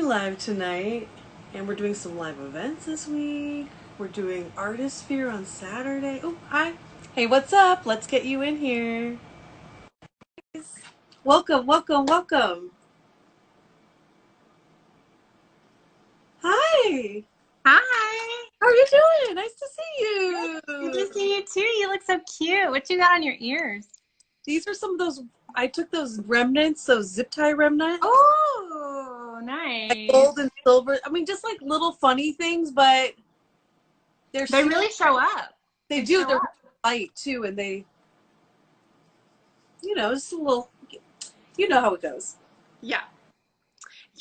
live tonight, and we're doing some live events this week. We're doing Artist Sphere on Saturday. Oh, hi. Hey, what's up? Let's get you in here. Welcome, welcome, welcome. Hi. Hi. How are you doing? Nice to see you. Good to see you too. You look so cute. What you got on your ears? These are some of those, I took those remnants, those zip tie remnants. Oh, nice. Like gold and silver. I mean, just like little funny things, but they really show up. They do. They're light too, and they, just a little, you know how it goes. Yeah.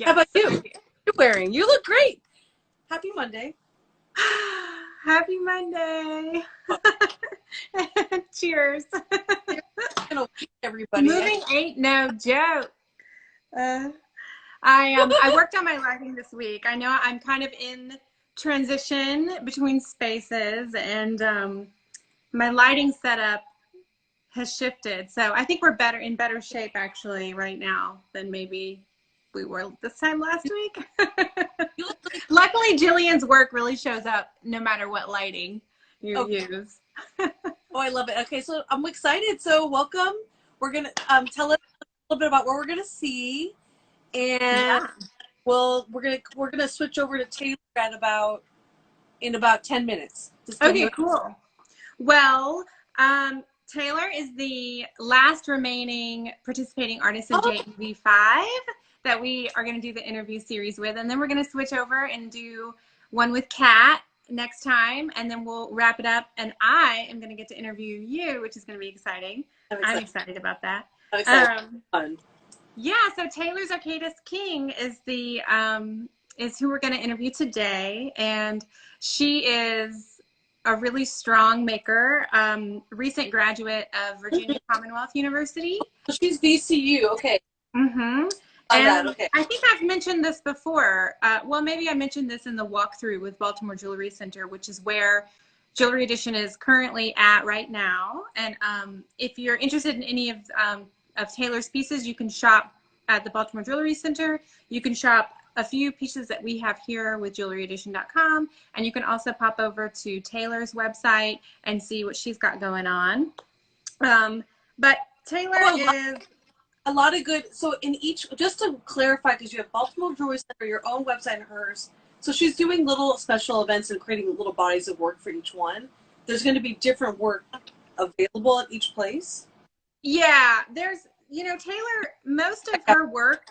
How about you? What you're wearing? You look great. Happy Monday. Happy Monday. Cheers. Everybody. Moving ain't no joke. I worked on my lighting this week. I know I'm kind of in transition between spaces, and my lighting setup has shifted. So I think we're in better shape actually right now than maybe we were this time last week. Luckily, Jillian's work really shows up no matter what lighting you use. Oh, I love it. Okay, so I'm excited. So welcome. We're gonna tell us a little bit about what we're gonna see, and we're gonna switch over to Taylor in about 10 minutes. Okay, cool. Well, Taylor is the last remaining participating artist in JEV5 that we are going to do the interview series with, and then we're going to switch over and do one with Kat next time, and then we'll wrap it up, and I am going to get to interview you, which is going to be exciting. I'm excited about that. Fun. Yeah, so Taylor Zarkades King is is who we're going to interview today, and she is a really strong maker, recent graduate of Virginia Commonwealth University. So she's VCU, okay. Mm-hmm. And okay. I think I've mentioned this before. Well, maybe I mentioned this in the walkthrough with Baltimore Jewelry Center, which is where Jewelry Edition is currently at right now. And if you're interested in any of Taylor's pieces, you can shop at the Baltimore Jewelry Center. You can shop a few pieces that we have here with jewelryedition.com, and you can also pop over to Taylor's website and see what she's got going on. But Taylor is a lot of good. So in each, just to clarify, because you have Baltimore Jewelry Center, your own website and hers. So she's doing little special events and creating little bodies of work for each one. There's going to be different work available at each place. Yeah, there's, Taylor, most of her work,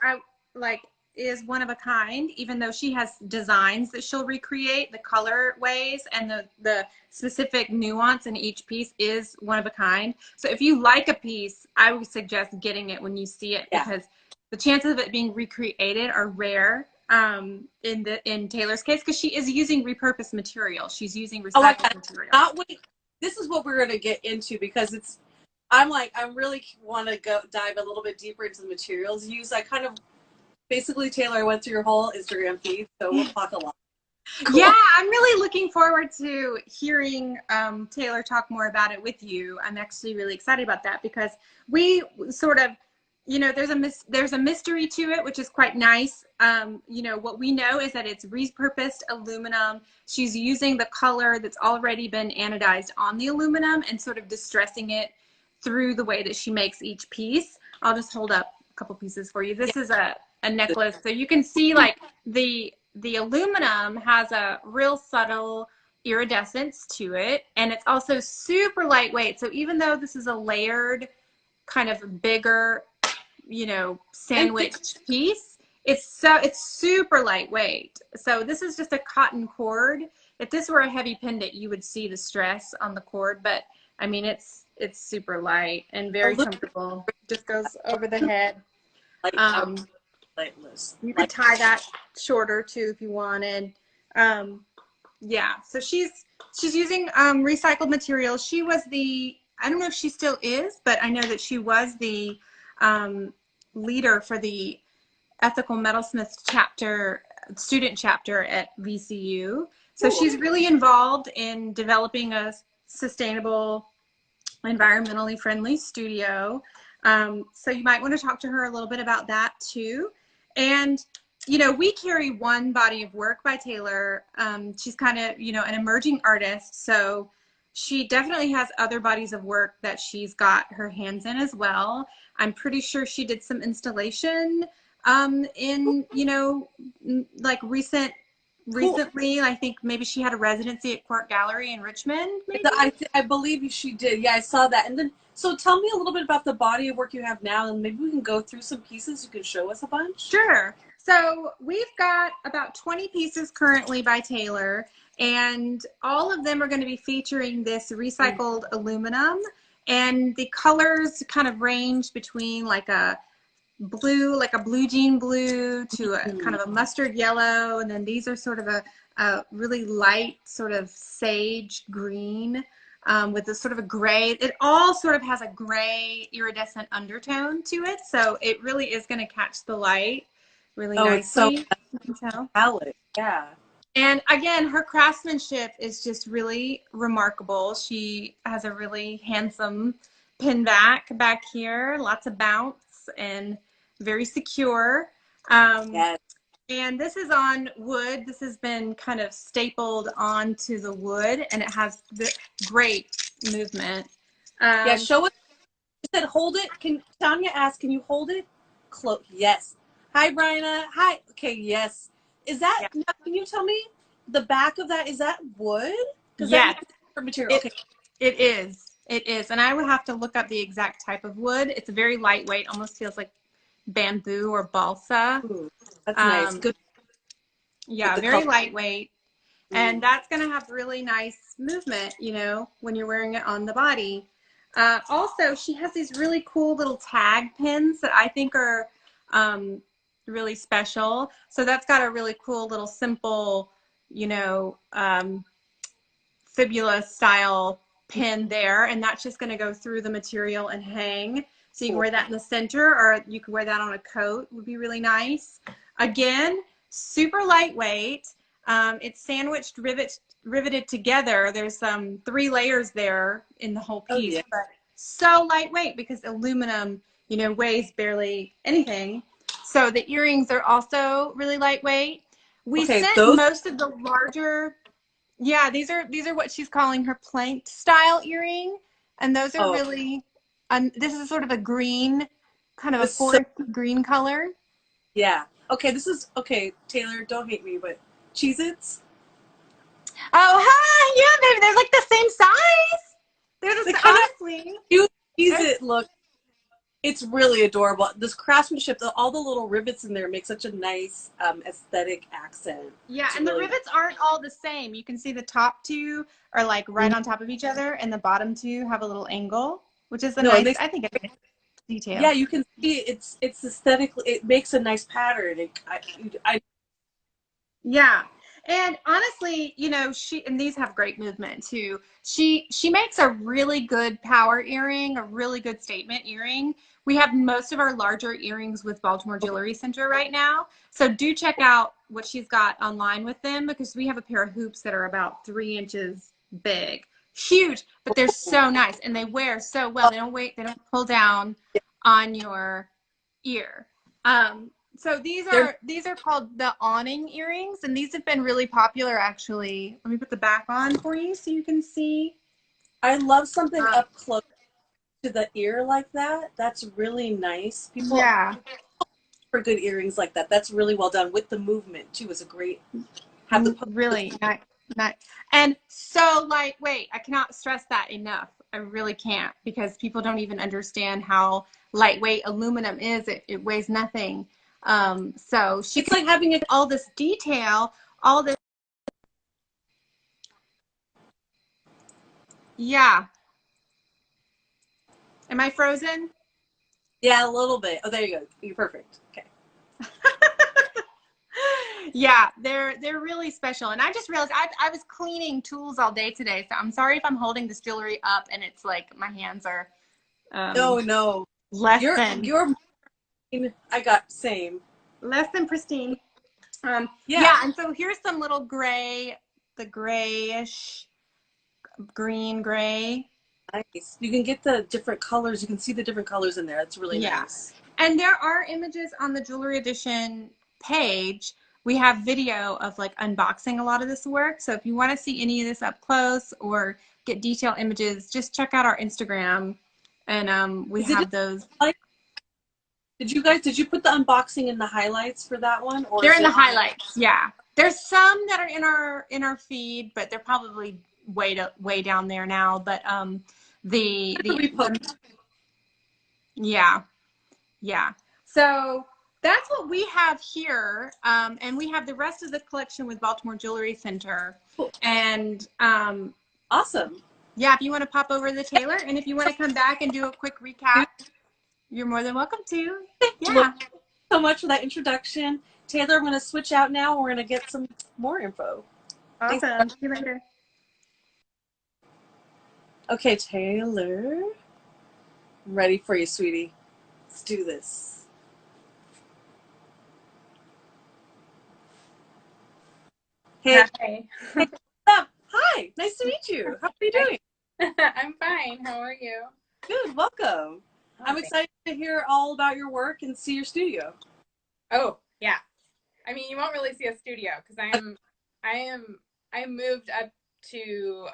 is one of a kind, even though she has designs that she'll recreate. The colorways and the specific nuance in each piece is one of a kind. So if you like a piece, I would suggest getting it when you see it, because the chances of it being recreated are rare in Taylor's case, because she is using repurposed material. She's using recycled material. This is what we're going to get into, because I really want to dive a little bit deeper into the materials used. Basically, Taylor, I went through your whole Instagram feed, so we'll talk a lot. Cool. Yeah, I'm really looking forward to hearing Taylor talk more about it with you. I'm actually really excited about that, because we sort of, there's a mystery to it, which is quite nice. What we know is that it's repurposed aluminum. She's using the color that's already been anodized on the aluminum and sort of distressing it through the way that she makes each piece. I'll just hold up a couple pieces for you. This is a necklace, so you can see like the aluminum has a real subtle iridescence to it, and it's also super lightweight. So even though this is a layered kind of bigger, sandwich piece, it's super lightweight. So this is just a cotton cord. If this were a heavy pendant, you would see the stress on the cord, but I mean it's super light and very comfortable. Just goes over the head. You could tie that shorter too if you wanted. Yeah, so she's using recycled materials. She was I don't know if she still is, but I know that she was the leader for the Ethical Metalsmith chapter, student chapter at VCU. So she's really involved in developing a sustainable, environmentally friendly studio. So you might want to talk to her a little bit about that too. And you know, we carry one body of work by Taylor. She's kind of, you know, an emerging artist. So she definitely has other bodies of work that she's got her hands in as well. I'm pretty sure she did some installation in, you know, like recently. I think maybe she had a residency at Court Gallery in Richmond, maybe. I believe she did. Yeah, I saw that. And then, so tell me a little bit about the body of work you have now, and maybe we can go through some pieces. You can show us a bunch. Sure. So we've got about 20 pieces currently by Taylor, and all of them are going to be featuring this recycled aluminum, and the colors kind of range between like a blue jean blue to a kind of a mustard yellow, and then these are sort of a really light sort of sage green with this sort of a gray. It all sort of has a gray iridescent undertone to it, so it really is going to catch the light really nicely. It's so palette, yeah. And again, her craftsmanship is just really remarkable. She has a really handsome pin back here, lots of bounce, and very secure. Yes. And this is on wood. This has been kind of stapled onto the wood, and it has the great movement. Yeah, show it. She said, hold it. Can Tanya ask, can you hold it? Close. Yes. Hi, Bryna. Hi. Okay, yes. Is that, now, can you tell me the back of that, is that wood? Yes. That material. Okay. It is. It is. And I would have to look up the exact type of wood. It's very lightweight, almost feels like bamboo or balsa. Ooh, that's nice. Good. Yeah, very lightweight. And that's going to have really nice movement, you know, when you're wearing it on the body. Also, she has these really cool little tag pins that I think are really special. So that's got a really cool little simple, you know, fibula style pin there. And that's just going to go through the material and hang. So you can wear that in the center, or you can wear that on a coat, would be really nice. Again, super lightweight. It's sandwiched, riveted together. There's 3 layers there in the whole piece, but so lightweight because aluminum, you know, weighs barely anything. So the earrings are also really lightweight. We sent most of the larger, yeah, these are what she's calling her planked style earring, and those are really. This is sort of a green, kind of a forest green color. Yeah. Okay, this is, okay, Taylor, don't hate me, but Cheez-Its? Oh, hi! Yeah, baby, they're like the same size. They're the honestly. Cute Cheez-It look. It's really adorable. This craftsmanship, all the little rivets in there make such a nice aesthetic accent. Yeah, and the rivets aren't all the same. You can see the top 2 are like right on top of each other, and the bottom 2 have a little angle, which is nice, I think, it's detail. Yeah, you can see it's aesthetically, it makes a nice pattern. Yeah. And honestly, you know, and these have great movement too. She makes a really good power earring, a really good statement earring. We have most of our larger earrings with Baltimore Jewelry Center right now. So do check out what she's got online with them, because we have a pair of hoops that are about 3 inches big. Huge, but they're so nice, and they wear so well. They don't pull down on your ear. So these are called the Awning Earrings, and these have been really popular, actually. Let me put the back on for you so you can see. I love something up close to the ear like that. That's really nice. People for good earrings like that. That's really well done with the movement too. Is a great. Have the really nice. And so lightweight. I cannot stress that enough. I really can't, because people don't even understand how lightweight aluminum is. It weighs nothing. So she's like having all this detail, all this. Yeah. Am I frozen? Yeah, a little bit. Oh, there you go. You're perfect. Okay. Yeah, they're really special. And I just realized I was cleaning tools all day today, so I'm sorry if I'm holding this jewelry up and it's like my hands are no less than pristine. Yeah, and so here's some little the grayish green gray. Nice. You can get the different colors. You can see the different colors in there. That's really nice. And there are images on the Jewelry Edition page, we have video of like unboxing a lot of this work. So if you want to see any of this up close or get detailed images, just check out our Instagram, and we have those. Did you put the unboxing in the highlights for that one, or they're in the highlights? Yeah, there's some that are in our feed, but they're probably way down there now. But yeah. So that's what we have here, and we have the rest of the collection with Baltimore Jewelry Center. Cool. And awesome. Yeah, if you want to pop over to the Taylor, and if you want to come back and do a quick recap, you're more than welcome to. Yeah. Thank you so much for that introduction. Taylor, I'm going to switch out now. We're going to get some more info. Awesome. See you later. Okay, Taylor. I'm ready for you, sweetie. Let's do this. Hey. Hi. Hey, what's up? Hi. Nice to meet you. How are you doing? I'm fine. How are you? Good. Welcome. I'm excited to hear all about your work and see your studio. Oh, yeah. I mean, you won't really see a studio because I moved up to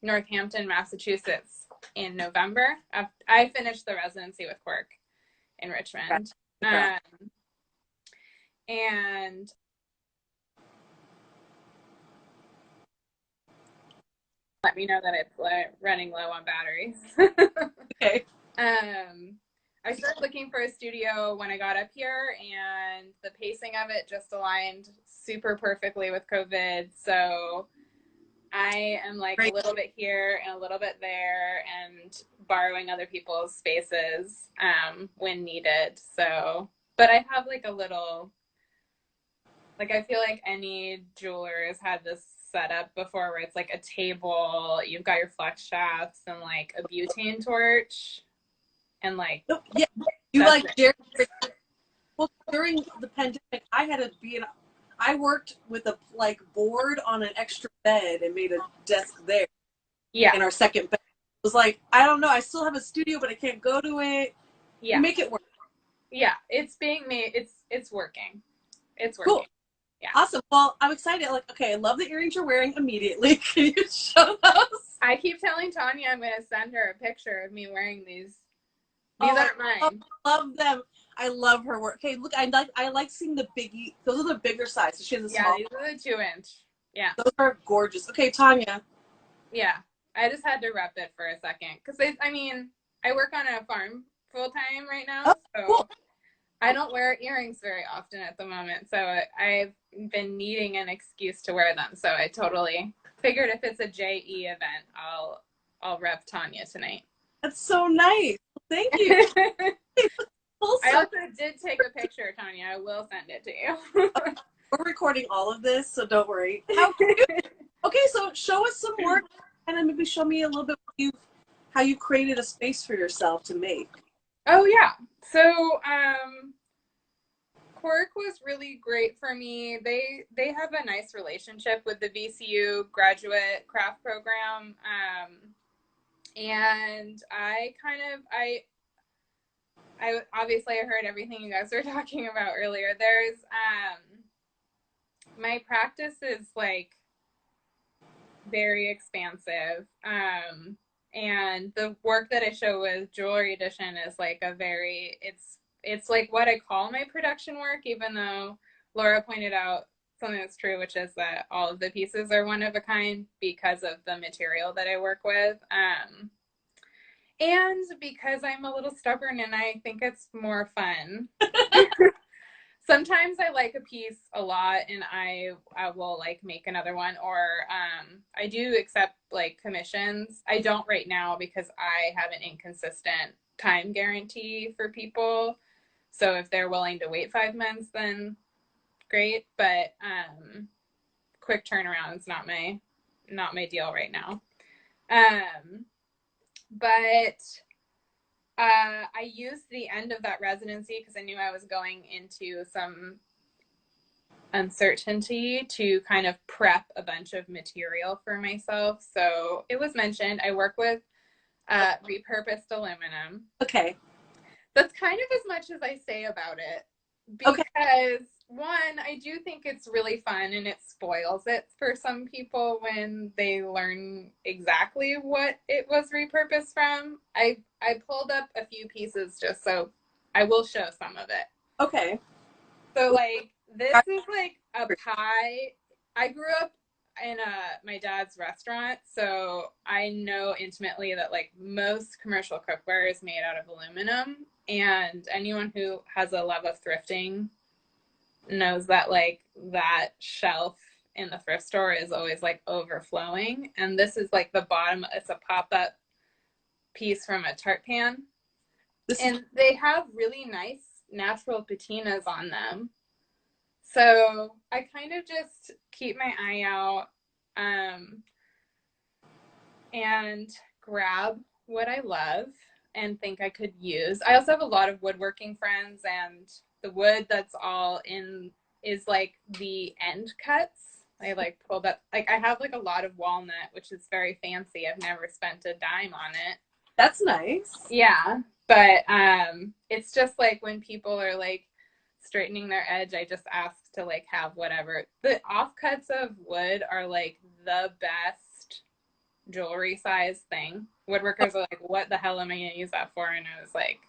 Northampton, Massachusetts in November. I finished the residency with Quirk in Richmond. Okay. And let me know that it's running low on batteries. Okay. I started looking for a studio when I got up here, and the pacing of it just aligned super perfectly with COVID. So I am like a little bit here and a little bit there and borrowing other people's spaces when needed. So, but I have like a little, like I feel like any jeweler has had this setup before where it's like a table, you've got your flex shafts and like a butane torch. And like, yeah, you like Jerry. Well, during the pandemic, I had to be I worked with a like board on an extra bed and made a desk there. Yeah. In our second bed, it was like, I don't know. I still have a studio, but I can't go to it. Yeah. You make it work. Yeah, it's being made. It's working. It's working. Cool. Yeah. Awesome. Well, I'm excited. Like, okay, I love the earrings you're wearing immediately. Can you show us? I keep telling Tanya I'm gonna send her a picture of me wearing these. These aren't mine. I love them. I love her work. Okay, look, I like seeing the biggie. Those are the bigger size. So she has a small. Yeah, these are the 2-inch. Yeah. Those are gorgeous. Okay, Tanya. Yeah, I just had to rep it for a second because I mean, I work on a farm full time right now, so cool. I don't wear earrings very often at the moment. So I've been needing an excuse to wear them. So I totally figured if it's a JE event, I'll rep Tanya tonight. That's so nice. Thank you. I also did take a picture, Tanya. I will send it to you. We're recording all of this, so don't worry. How cute. Okay, so show us some work, and then maybe show me a little bit how you created a space for yourself to make. Oh yeah. So Quirk was really great for me. They have a nice relationship with the VCU graduate craft program. And I obviously I heard everything you guys were talking about earlier. There's my practice is like very expansive. And the work that I show with Jewelry Edition is like it's like what I call my production work, even though Laura pointed out something that's true, which is that all of the pieces are one of a kind because of the material that I work with. And because I'm a little stubborn and I think it's more fun. Sometimes I like a piece a lot and I will like make another one, or I do accept like commissions. I don't right now because I have an inconsistent time guarantee for people. So if they're willing to wait 5 months, then great. But quick turnaround is not my deal right now. But I used the end of that residency because I knew I was going into some uncertainty to kind of prep a bunch of material for myself. So it was mentioned I work with repurposed aluminum. Okay. That's kind of as much as I say about it because one, I do think it's really fun and it spoils it for some people when they learn exactly what it was repurposed from. I pulled up a few pieces just so I will show some of it. Okay. So like this is like a pie. I grew up in my dad's restaurant, so I know intimately that like most commercial cookware is made out of aluminum, and anyone who has a love of thrifting knows that like that shelf in the thrift store is always like overflowing, and this is like the bottom. It's a pop-up piece from a tart pan, and they have really nice natural patinas on them. So I kind of just keep my eye out and grab what I love and think I could use. I also have a lot of woodworking friends, and the wood that's all in is like the end cuts. I like pulled up, like I have like a lot of walnut, which is very fancy. I've never spent a dime on it. That's nice. Yeah, but it's just like when people are like straightening their edge, I just ask to like have whatever. The offcuts of wood are like the best jewelry size thing. Woodworkers are like, what the hell am I gonna use that for? And I was like,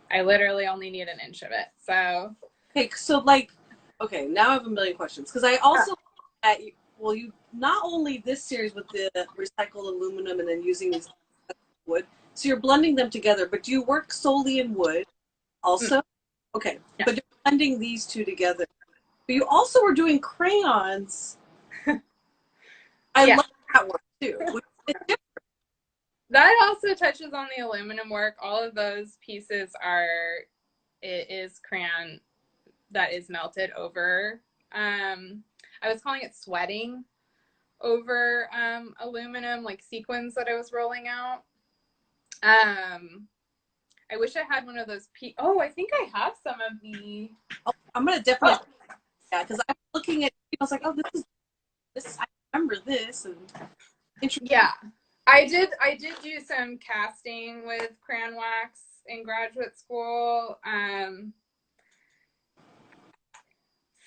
I literally only need an inch of it. So okay, so like, okay, now I have a million questions because I also at you. Well, you not only this series with the recycled aluminum and then using these wood, so you're blending them together. But do you work solely in wood also? Okay, yeah. But you're blending these two together. But you also were doing crayons. I love that work too. It's different. That also touches on the aluminum work. All of those pieces it is crayon that is melted over. I was calling it sweating over aluminum, like sequins that I was rolling out. I wish I had one of those. I think I have some of the. Oh, I'm gonna definitely because I'm looking at. I was like, oh, this. I remember this and. Yeah, I did do some casting with crayon wax in graduate school.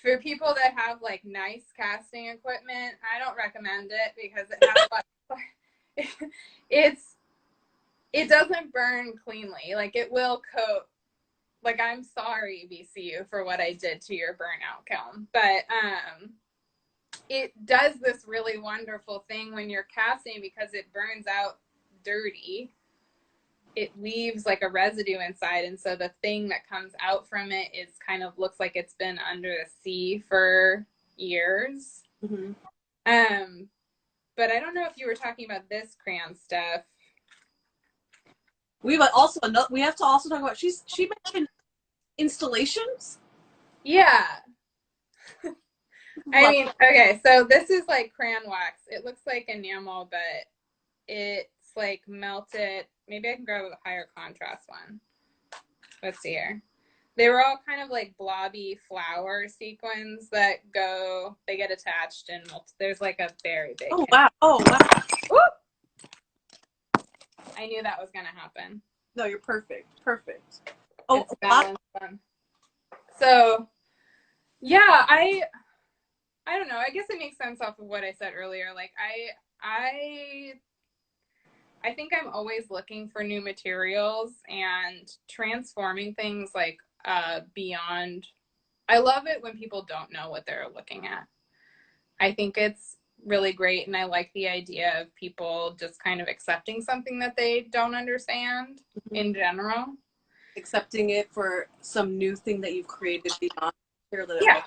For people that have like nice casting equipment, I don't recommend it because it has a lot of, it doesn't burn cleanly. Like it will coat. Like I'm sorry, BCU, for what I did to your burnout kiln, but it does this really wonderful thing when you're casting because it burns out dirty. It leaves like a residue inside, and so the thing that comes out from it is kind of looks like it's been under the sea for years. Mm-hmm. But I don't know if you were talking about this crayon stuff. We have to also talk about she mentioned installations. Yeah. I mean, okay, so this is like crayon wax. It looks like enamel, but it's like melted. Maybe I can grab a higher contrast one. Let's see here. They were all kind of like blobby flower sequins that they get attached and there's like a very big. Oh, wow. Oh, wow. Whoop! I knew that was going to happen. No, you're perfect. Perfect. Oh, it's balanced. So, yeah, I don't know. I guess it makes sense off of what I said earlier. Like I think I'm always looking for new materials and transforming things like beyond. I love it when people don't know what they're looking at. I think it's really great, and I like the idea of people just kind of accepting something that they don't understand in general. Accepting it for some new thing that you've created beyond that it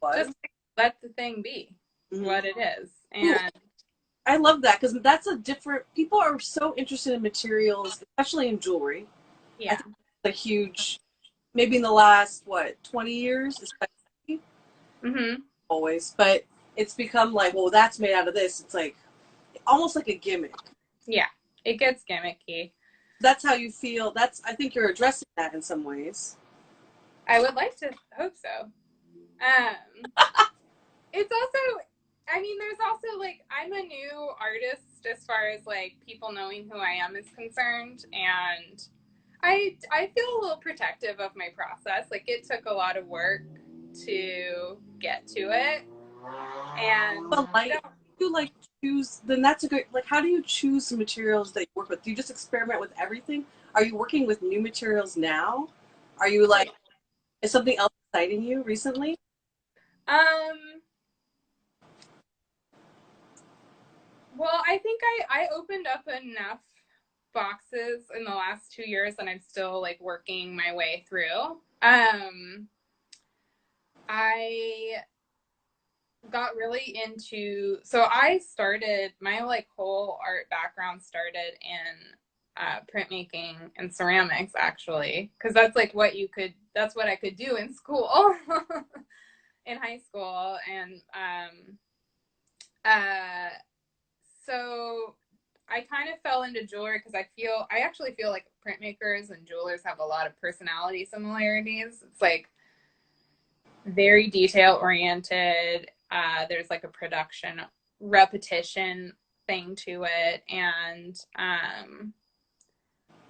was. Just let the thing be what it is. And I love that because that's people are so interested in materials, especially in jewelry. Yeah. I think it's a huge, maybe in the last, 20 years, especially. Mm-hmm. Always. But it's become like, well, that's made out of this. It's like, almost like a gimmick. Yeah, it gets gimmicky. That's how you feel. I think you're addressing that in some ways. I would like to hope so. It's also, I mean, there's also like, I'm a new artist as far as like people knowing who I am is concerned. And I feel a little protective of my process. Like it took a lot of work to get to it. And But like, you like choose, then that's a good, like, how do you choose the materials that you work with? Do you just experiment with everything? Are you working with new materials now? Are you like, is something else exciting you recently? Well, I think I opened up enough boxes in the last 2 years and I'm still like working my way through. I got really into, so I started my like whole art background started in printmaking and ceramics, actually, because that's like what you could, that's what I could do in school. In high school. And so I kind of fell into jewelry because I actually feel like printmakers and jewelers have a lot of personality similarities. It's like very detail oriented. There's like a production repetition thing to it. And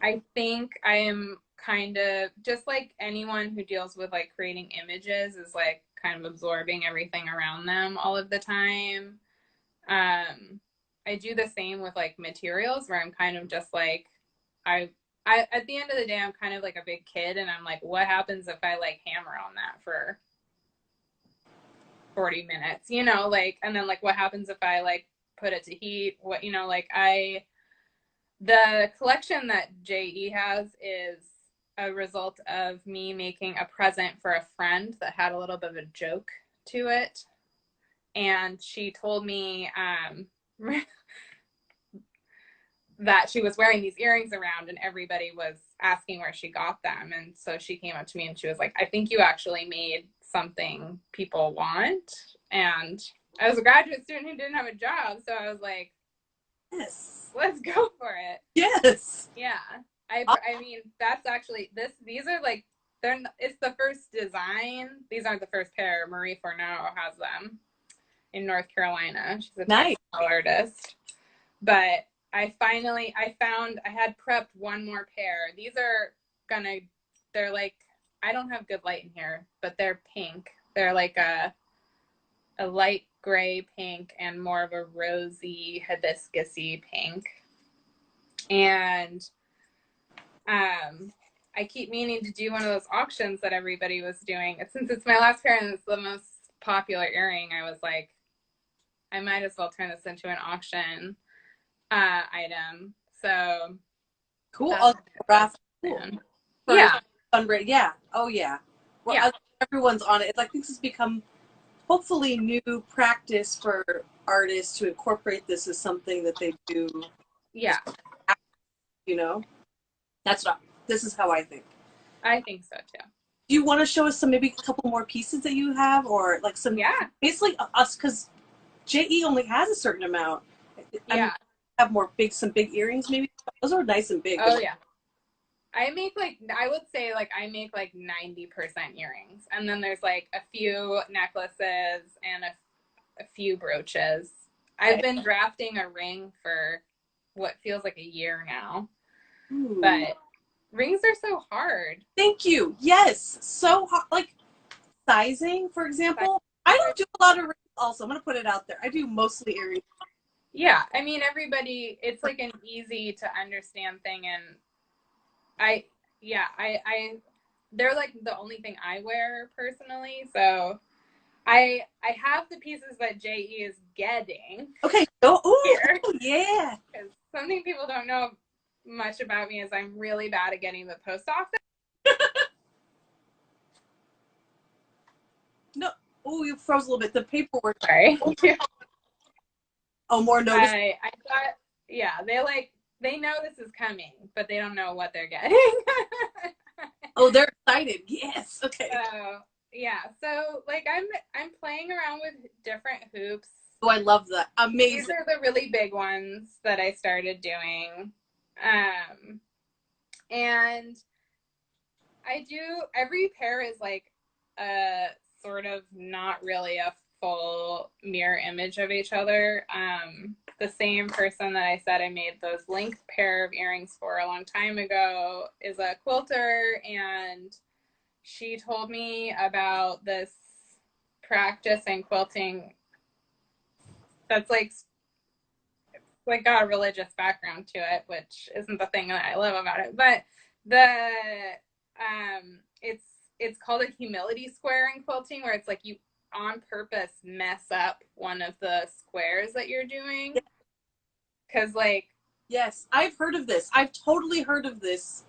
I think I am kind of just like anyone who deals with like creating images is like kind of absorbing everything around them all of the time. I do the same with like materials where I'm kind of just like, I at the end of the day, I'm kind of like a big kid and I'm like, what happens if I like hammer on that for 40 minutes, you know, like, and then like, what happens if I like put it to heat? What, you know, like the collection that JE has is a result of me making a present for a friend that had a little bit of a joke to it. And she told me that she was wearing these earrings around and everybody was asking where she got them. And so she came up to me and she was like, I think you actually made something people want. And I was a graduate student who didn't have a job. So I was like, Yes. let's go for it. Yes. Yeah. I mean, that's actually these are like, it's the first design. These aren't the first pair. Marie Forneau has them in North Carolina. She's a textile artist. But I had prepped one more pair. These are they're like, I don't have good light in here, but they're pink. They're like a light gray pink and more of a rosy hibiscusy pink. And I keep meaning to do one of those auctions that everybody was doing. Since it's my last pair and it's the most popular earring, I was like, I might as well turn this into an auction item. So cool. Cool. Yeah. Yeah. Oh yeah. Well, yeah. Everyone's on it. It's like this has become hopefully new practice for artists to incorporate this as something that they do. Yeah. You know, this is how I think. I think so too. Do you want to show us maybe a couple more pieces that you have, or like some? Yeah. Basically, us, because JE only has a certain amount. Yeah. Have some big earrings maybe. Those are nice and big. Oh yeah. I would say I make like 90% earrings, and then there's like a few necklaces and a few brooches. Okay. I've been drafting a ring for what feels like a year now. Ooh. But rings are so hard. Thank you. Yes, so hard. Like sizing, for example. I don't do a lot of rings. Also, I'm gonna put it out there. I do mostly earrings. Yeah, I mean it's like an easy to understand thing, and they're like the only thing I wear personally. So I have the pieces that JE is getting. Okay. Oh, yeah. Because something people don't know much about me is I'm really bad at getting the post office. No. Oh, you froze a little bit. The paperwork. Sorry. Oh, more notice. I thought, yeah, they know this is coming, but they don't know what they're getting. Oh, they're excited. Yes. Okay. So yeah, so like I'm playing around with different hoops. Oh, I love that. Amazing. These are the really big ones that I started doing. And I do, every pair is like a sort of not really a full mirror image of each other. The same person that I said I made those linked pair of earrings for a long time ago is a quilter, and she told me about this practice in quilting that's like got a religious background to it, which isn't the thing that I love about it. But the it's called a humility square in quilting, where it's like you on purpose mess up one of the squares that you're doing. Because like, yes, I've heard of this. I've totally heard of this.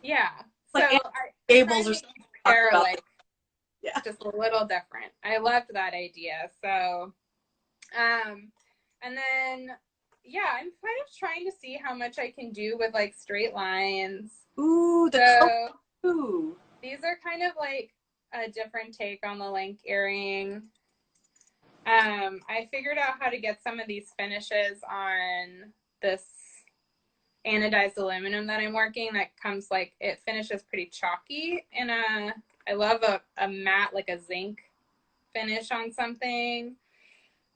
yeah. Like So Gables or something. like, yeah, just a little different. I loved that idea. So, and then yeah, I'm kind of trying to see how much I can do with like straight lines. Ooh, so ooh. These are kind of like a different take on the link earring. I figured out how to get some of these finishes on this anodized aluminum that I'm working that comes like, it finishes pretty chalky in I love a matte, like a zinc finish on something.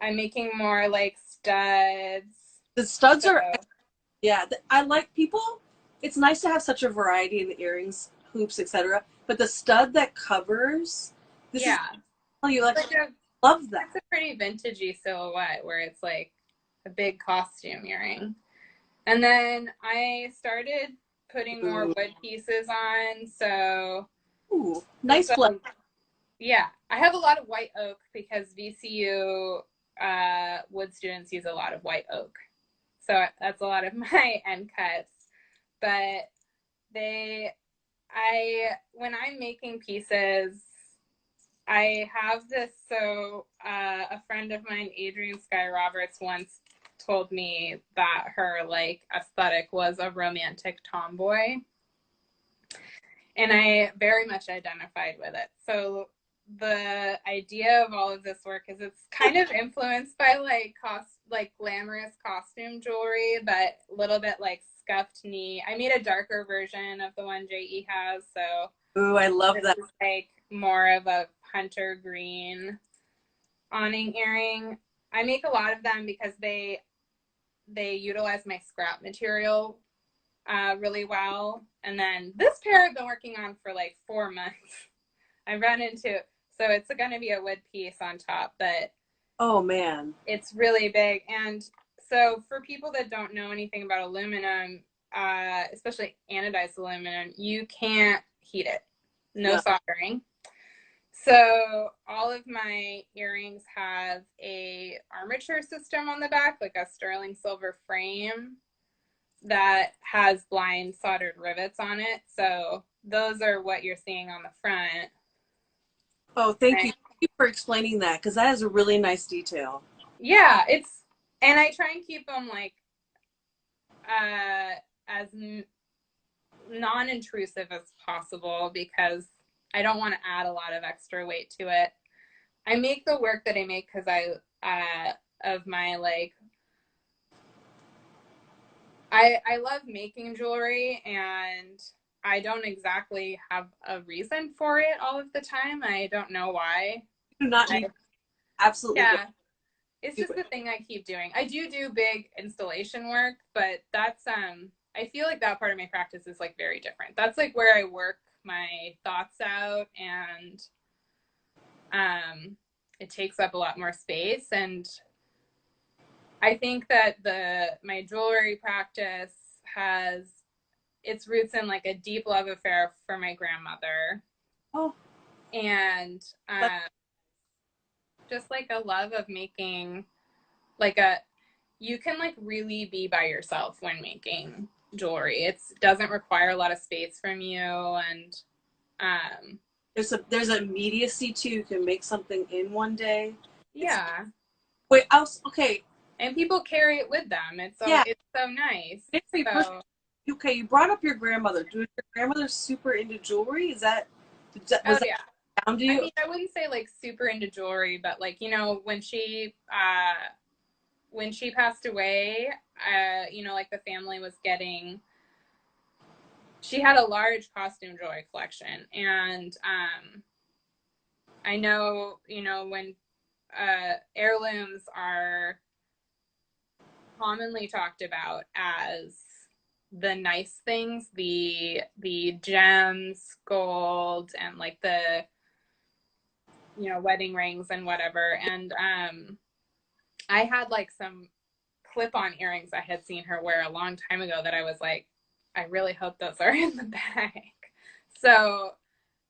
I'm making more like studs. The studs are, yeah, I like people. It's nice to have such a variety in the earrings, hoops, etc. But the stud that covers, this is, you like love that. It's a pretty vintagey silhouette where it's like a big costume earring. And then I started putting more wood pieces on. So, ooh, nice blend. Yeah, I have a lot of white oak because VCU wood students use a lot of white oak. So that's a lot of my end cuts. But when I'm making pieces, I have this, so a friend of mine, Adrienne Sky Roberts, once told me that her like aesthetic was a romantic tomboy. And I very much identified with it. So the idea of all of this work is it's kind of influenced by like glamorous costume jewelry, but a little bit like scuffed knee. I made a darker version of the one JE has. So ooh, I love that. Is like more of a hunter green awning earring. I make a lot of them because they utilize my scrap material really well. And then this pair I've been working on for like 4 months. I run into, so it's going to be a wood piece on top, but oh man, it's really big. And so for people that don't know anything about aluminum, especially anodized aluminum, you can't heat it. No soldering. So all of my earrings have a armature system on the back, like a sterling silver frame that has blind soldered rivets on it. So those are what you're seeing on the front. Oh, thank you. Thank you for explaining that, because that is a really nice detail. Yeah, and I try and keep them like as non-intrusive as possible because I don't want to add a lot of extra weight to it. I make the work that I make because of my like, I love making jewelry, and I don't exactly have a reason for it all of the time. I don't know why. You do not need, absolutely. Yeah. It's just the thing I keep doing. I do big installation work, but that's I feel like that part of my practice is like very different. That's like where I work my thoughts out, and it takes up a lot more space. And I think that my jewelry practice has its roots in like a deep love affair for my grandmother. Oh. And just like a love of making like you can like really be by yourself when making jewelry. It doesn't require a lot of space from you, and there's immediacy too. You can make something in one day. Yeah. Wait, okay. And people carry it with them. It's so nice. So, okay, you brought up your grandmother. Was your grandmother super into jewelry? Was that down to you? I mean, I wouldn't say like super into jewelry, but like, you know, when she passed away, you know, like the family was getting, she had a large costume jewelry collection. And I know, you know, when heirlooms are commonly talked about as the nice things, the gems, gold, and like you know, wedding rings and whatever. And I had like some clip-on earrings I had seen her wear a long time ago that I was like, I really hope those are in the bag. So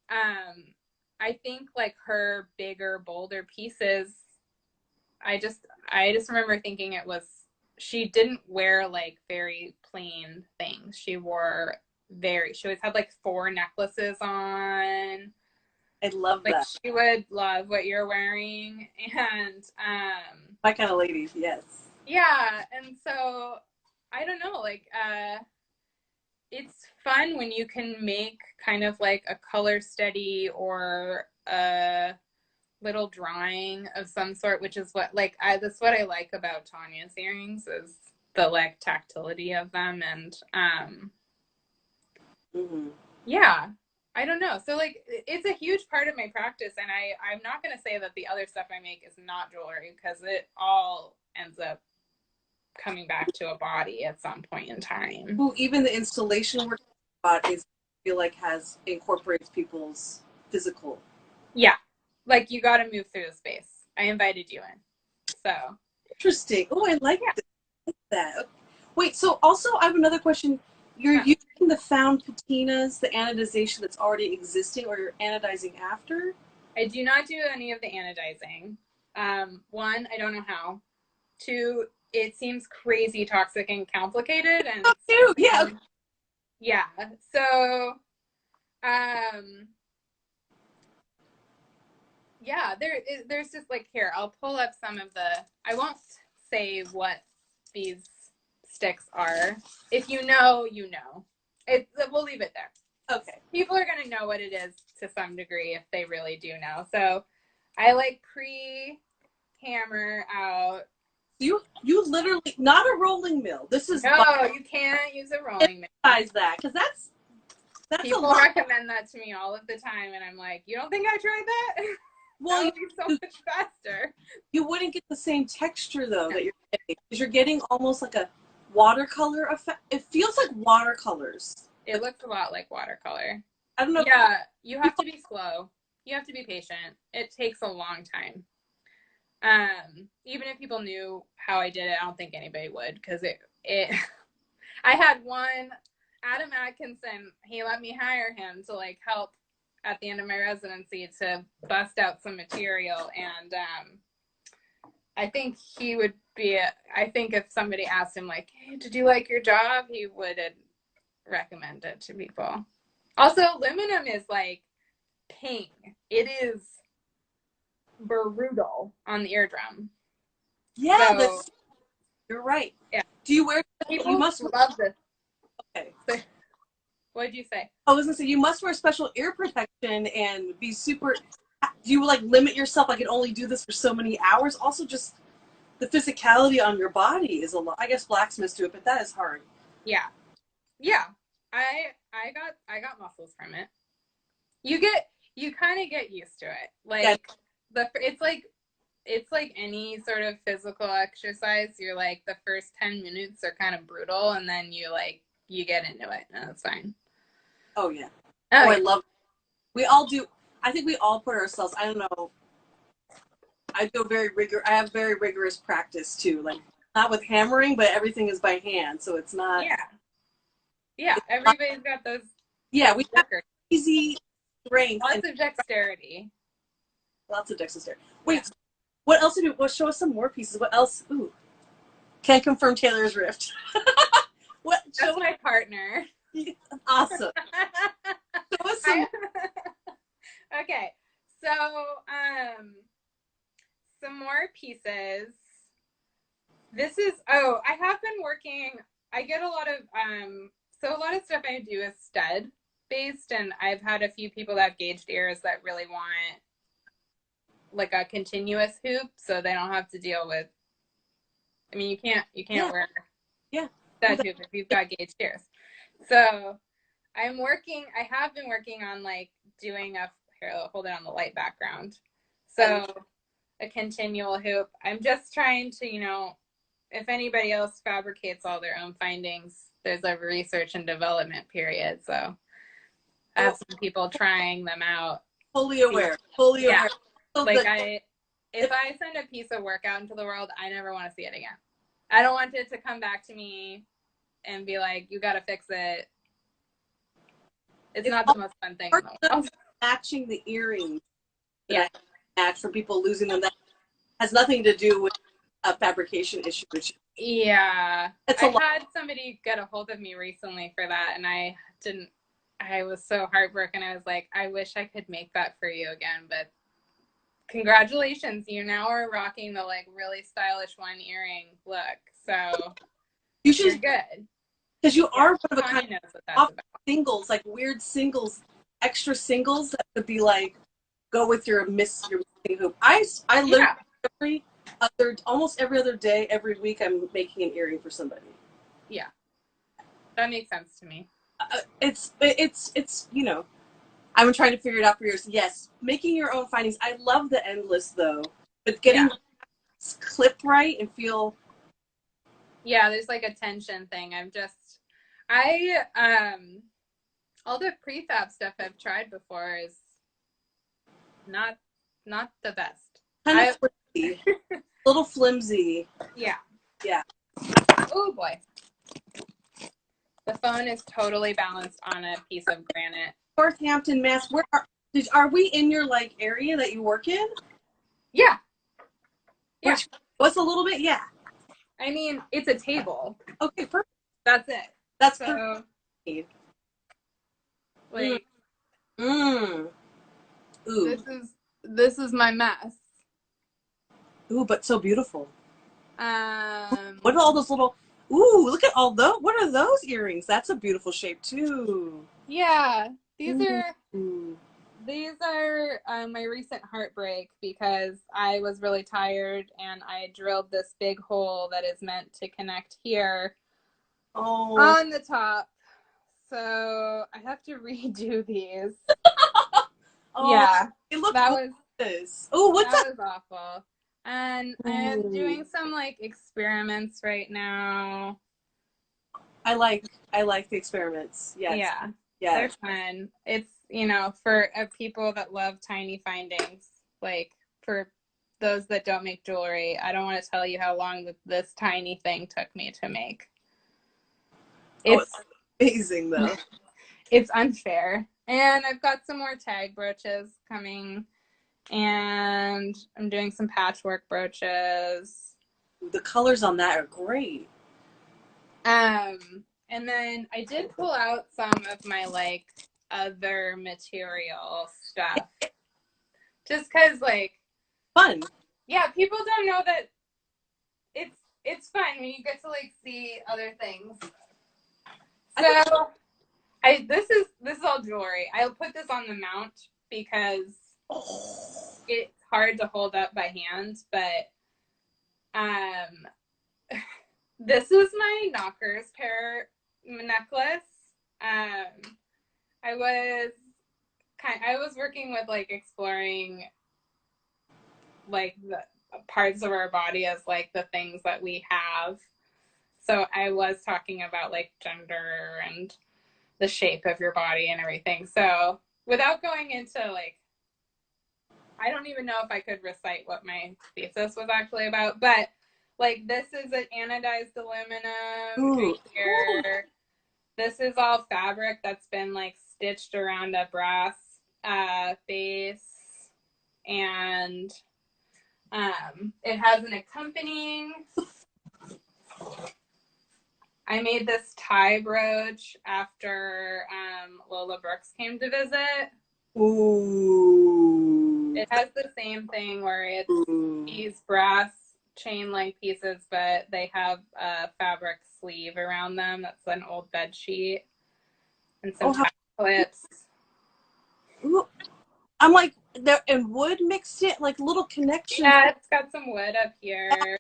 I think like her bigger, bolder pieces, I just remember thinking she didn't wear like very plain things. She always had like 4 necklaces on. I love like that. She would love what you're wearing. And my kind of lady, yes. Yeah, and so I don't know, like it's fun when you can make kind of like a color study or a little drawing of some sort, which is what that's what I like about Tanya's earrings, is the like tactility of them. And yeah, I don't know. So like it's a huge part of my practice, and I'm not going to say that the other stuff I make is not jewelry, because it all ends up coming back to a body at some point in time. Well, even the installation work is, I feel like, incorporates people's physical. Yeah, like you got to move through the space. I invited you in, so interesting. Oh, I like that. Wait, so also I have another question. You're using the found patinas, the anodization that's already existing, or you're anodizing after? I do not do any of the anodizing. 1, I don't know how. 2, it seems crazy toxic and complicated. And yeah. Yeah. So, yeah, there's just like, here, I'll pull up some of I won't say what these sticks are. If you know, you know. We'll leave it there. Okay. People are going to know what it is to some degree if they really do know. So I like pre-hammer out. You literally, not a rolling mill. This is no, you can't use a rolling mill. That, because that's people recommend that to me all of the time, and I'm like, you don't think I tried that? Well, that would be so much faster. You wouldn't get the same texture though that you're getting, because you're getting almost like a watercolor effect. It feels like watercolors. It looks a lot like watercolor. I don't know. Yeah, you have to be slow. You have to be patient. It takes a long time. Even if people knew how I did it, I don't think anybody would, because I had one, Adam Atkinson, he let me hire him to like help at the end of my residency to bust out some material. And I think he would be, I think if somebody asked him like, hey, did you like your job? He would recommend it to people. Also, aluminum is like ping. It is brutal on the eardrum. Yeah, so, you're right. Yeah. Do you wear? People you must love this. Okay. What did you say? I was gonna say you must wear special ear protection and be super. Do you like limit yourself? I can only do this for so many hours. Also, just the physicality on your body is a lot. I guess blacksmiths do it, but that is hard. Yeah, yeah. I got muscles from it. You kind of get used to it. Like it's like any sort of physical exercise. You're like, the first 10 minutes are kind of brutal, and then you get into it, and that's fine. Oh yeah. Oh, I love it. We all do. I think we all put ourselves, I don't know. I have very rigorous practice too. Like, not with hammering, but everything is by hand, so it's not. Yeah. Yeah, everybody's got those. Yeah, we have easy strength. Lots of dexterity. Lots of dexterity. Wait, yeah. What else did you? Well, show us some more pieces. What else? Ooh, can't confirm Taylor's rift. What? That's my partner. Awesome. Show us some. Okay, so some more pieces. This is I have been working. I get a lot of so a lot of stuff I do is stud based, and I've had a few people that have gauged ears that really want like a continuous hoop, so they don't have to deal with. I mean, you can't wear stud hoop if you've got gauged ears. So I have been working on like doing here, I'll hold it on the light background. So a continual hoop. I'm just trying to, if anybody else fabricates all their own findings, there's a research and development period. So I have some people trying them out. Fully aware. Fully aware. Like if I send a piece of work out into the world, I never want to see it again. I don't want it to come back to me and be like, you got to fix it. It's not the most fun thing in the world. Matching the earrings that I match for people losing them, that has nothing to do with a fabrication issue. Yeah. I had somebody get a hold of me recently for that, and I was so heartbroken. I was like, I wish I could make that for you again, but congratulations, you now are rocking the like really stylish one earring look. So you're good. Because you are one of a kind of singles, like weird singles, extra singles that could be like, go with your missing hoop. I literally almost every other day, every week, I'm making an earring for somebody. Yeah, that makes sense to me. It's you know, I'm trying to figure it out for yours. Yes, making your own findings. I love the endless though, but getting clipped right and feel. Yeah, there's like a tension thing. All the prefab stuff I've tried before is not the best. Kind of flimsy. A little flimsy. Yeah. Yeah. Oh boy. The phone is totally balanced on a piece of granite. Northampton, Mass. Where are we in your like area that you work in? Yeah. Yeah. What's a little bit? Yeah. I mean, it's a table. Okay, perfect. That's it. That's so perfect. Like, Ooh. This is my mess. Ooh, but so beautiful. What are all those little? Ooh, look at all those. What are those earrings? That's a beautiful shape too. Yeah, these are my recent heartbreak because I was really tired and I drilled this big hole that is meant to connect here on the top. So I have to redo these. Yeah, that was awful. And I'm doing some like experiments right now. I like the experiments. Yes. Yeah. They're fun. It's, for people that love tiny findings, like for those that don't make jewelry, I don't want to tell you how long this tiny thing took me to make. It's amazing though. It's unfair. And I've got some more tag brooches coming, and I'm doing some patchwork brooches. The colors on that are great. And then I did pull out some of my like other material stuff. Just cause like fun. Yeah, people don't know that it's fun when you get to like see other things. So this is all jewelry. I'll put this on the mount because it's hard to hold up by hand, but this is my Knockers Pear Necklace. I was working with like exploring like the parts of our body as like the things that we have. So I was talking about like gender and the shape of your body and everything. So without going into like, I don't even know if I could recite what my thesis was actually about, but like this is an anodized aluminum right here. This is all fabric that's been like stitched around a brass base, and it has an accompanying. I made this tie brooch after Lola Brooks came to visit. Ooh. It has the same thing where it's these brass chain link pieces, but they have a fabric sleeve around them. That's an old bed sheet and some tie clips. Ooh. I'm like, and wood mixed it, like little connections. Yeah, it's got some wood up here.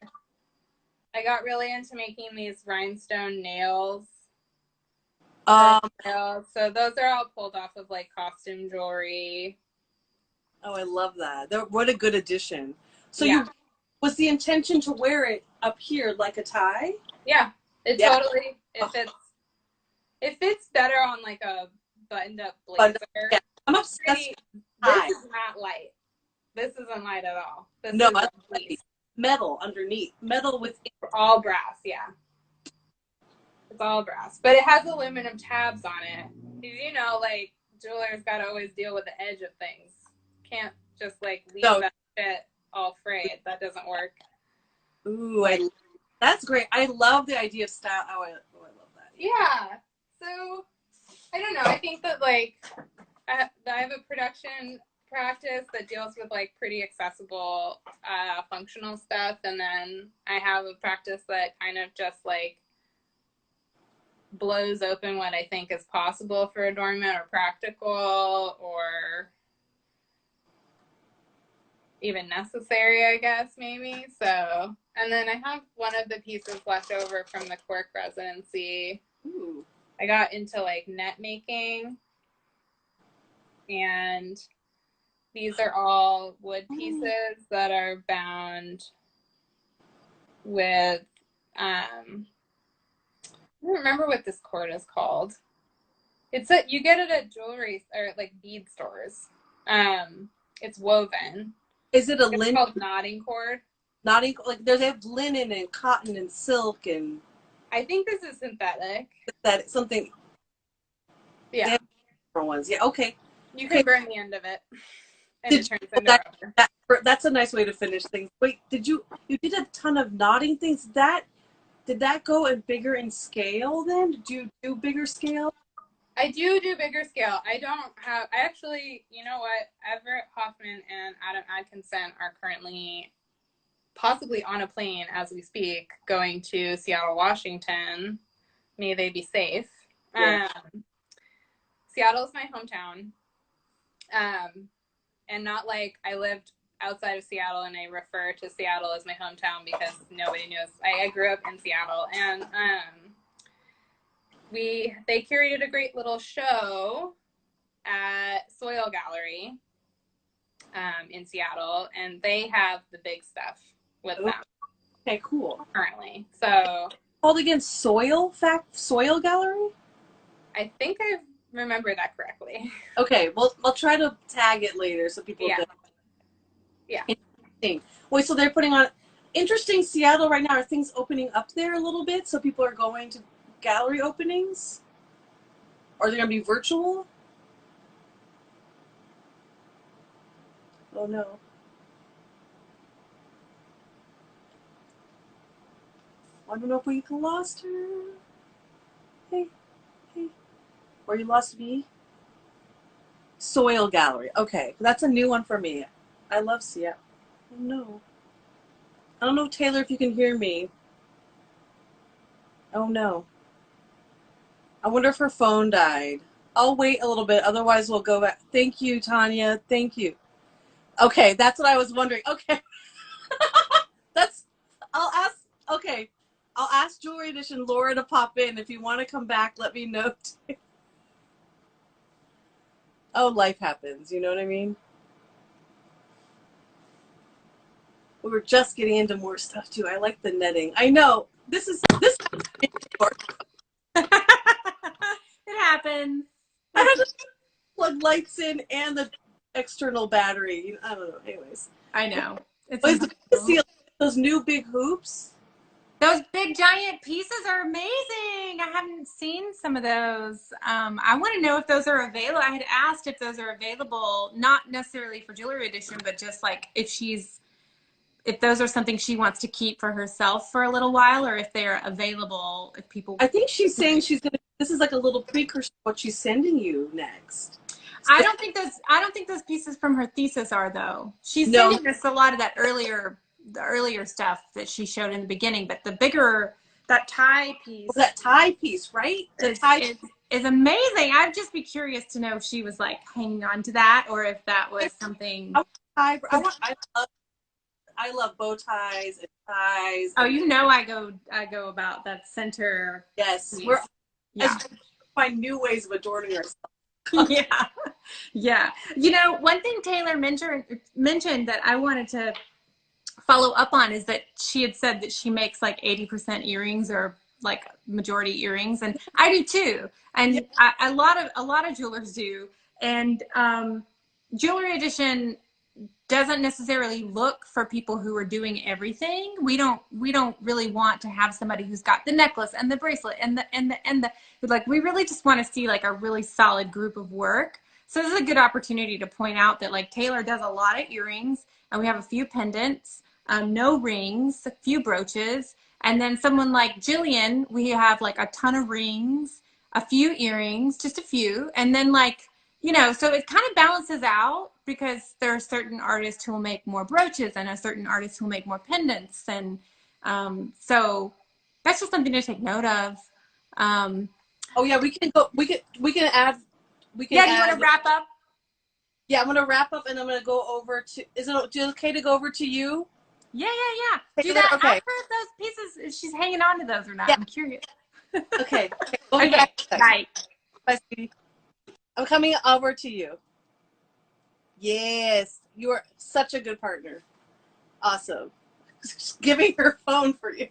I got really into making these rhinestone nails. So those are all pulled off of like costume jewelry. Oh, I love that. What a good addition. So was the intention to wear it up here like a tie? Yeah, totally. It fits better on like a buttoned up blazer. I'm obsessed. This is not light. This isn't light at all. This No, is I piece. metal underneath. Metal with All brass, yeah. It's all brass. But it has aluminum tabs on it. You know, like, jewelers got to always deal with the edge of things. Can't just, like, leave that shit all frayed. That doesn't work. Ooh, that's great. I love the idea of style. Oh, I love that. Yeah. So, I don't know. I think that, like, I have a production practice that deals with, like, pretty accessible functional stuff, and then I have a practice that kind of just, like, blows open what I think is possible for adornment or practical or even necessary, I guess, maybe. So, and then I have one of the pieces left over from the Cork residency. Ooh. I got into, like, net making, and these are all wood pieces that are bound with, I don't remember what this cord is called. You get it at jewelry or, like, bead stores. It's woven. Is it a It's linen? called knotting cord. Knotting, like, they have linen and cotton and silk and. I think this is synthetic. That something. Yeah. Different ones. Yeah. Okay. You can burn the end of it, and it turns into rubber. That's a nice way to finish things. Wait, you did a ton of knotting things? Did that go in bigger in scale then? Did you do bigger scale? I do bigger scale. I actually, you know what? Everett Hoffman and Adam Atkinson are currently possibly on a plane as we speak, going to Seattle, Washington. May they be safe. Yeah. Seattle is my hometown. And not like I lived outside of Seattle and I refer to Seattle as my hometown because nobody knows. I grew up in Seattle, and they curated a great little show at Soil Gallery in Seattle, and they have the big stuff with them. Okay, cool. Currently, so called again Soil Gallery. I think I remember that correctly. Okay, well, I'll try to tag it later so people. Yeah. Interesting. Wait, so they're putting on interesting Seattle right now. Are things opening up there a little bit? So people are going to gallery openings? Are they going to be virtual? Oh no. I don't know if we lost her. Hey. Or you lost me? Soil Gallery. Okay, that's a new one for me. I love Seattle. Oh no. I don't know, Taylor, if you can hear me. Oh no. I wonder if her phone died. I'll wait a little bit, otherwise we'll go back. Thank you, Tanya. Thank you. Okay, that's what I was wondering. Okay. I'll ask Jewelry Edition Laura to pop in. If you want to come back, let me know. Oh, life happens. You know what I mean? We were just getting into more stuff too. I like the netting. I know. This is It happens. I had to plug lights in and the external battery. I don't know. Anyways. I know. It's good to see those new big hoops. Those big giant pieces are amazing. I haven't seen some of those. I want to know if those are available. I had asked if those are available, not necessarily for Jewelry Edition, but just like if those are something she wants to keep for herself for a little while, or if they're available, if people. I think she's saying this is like a little precursor to what she's sending you next. I don't think those pieces from her thesis are, though. She's sending us a lot of the earlier stuff that she showed in the beginning, but the bigger, that tie piece. Well, that tie piece, right? The tie is amazing. I'd just be curious to know if she was like hanging on to that, or if that was something. I love bow ties and ties. Oh, you know, I go about that center. Yes, piece. I find new ways of adorning ourselves. Yeah. You know, one thing Taylor mentioned that I wanted to follow up on is that she had said that she makes like 80% earrings, or like majority earrings, and I do too. And a lot of jewelers do. And Jewelry Edition doesn't necessarily look for people who are doing everything. We don't really want to have somebody who's got the necklace and the bracelet and the like, we really just want to see like a really solid group of work. So this is a good opportunity to point out that like Taylor does a lot of earrings, and we have a few pendants, no rings, a few brooches. And then someone like Jillian, we have like a ton of rings, a few earrings, just a few. And then like, you know, so it kind of balances out, because there are certain artists who will make more brooches and a certain artist who will make more pendants. And so that's just something to take note of. Oh yeah, we can go, we can add, yeah, do you want to wrap up? Yeah, I'm going to wrap up, and I'm going to go over to, is it okay to go over to you? Yeah. Do that. Okay. Ask her if those pieces, if she's hanging on to those or not. Yeah. I'm curious. Okay. Okay. Bye. Bye, sweetie. I'm coming over to you. Yes, you are such a good partner. Awesome. Just giving her phone for you.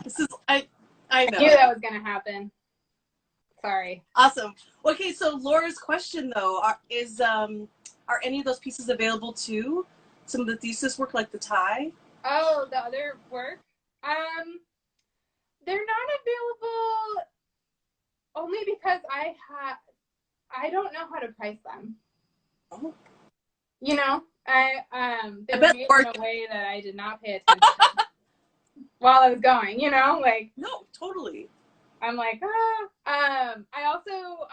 This is, I know. I knew that was going to happen. Sorry. Awesome. Okay, so Laura's question though are any of those pieces available too? Some of the thesis work, like the tie? Oh, the other work? They're not available only because I don't know how to price them. Oh. You know, they were made in a way that I did not pay attention while I was going, you know, like. No, totally. I'm like, I also,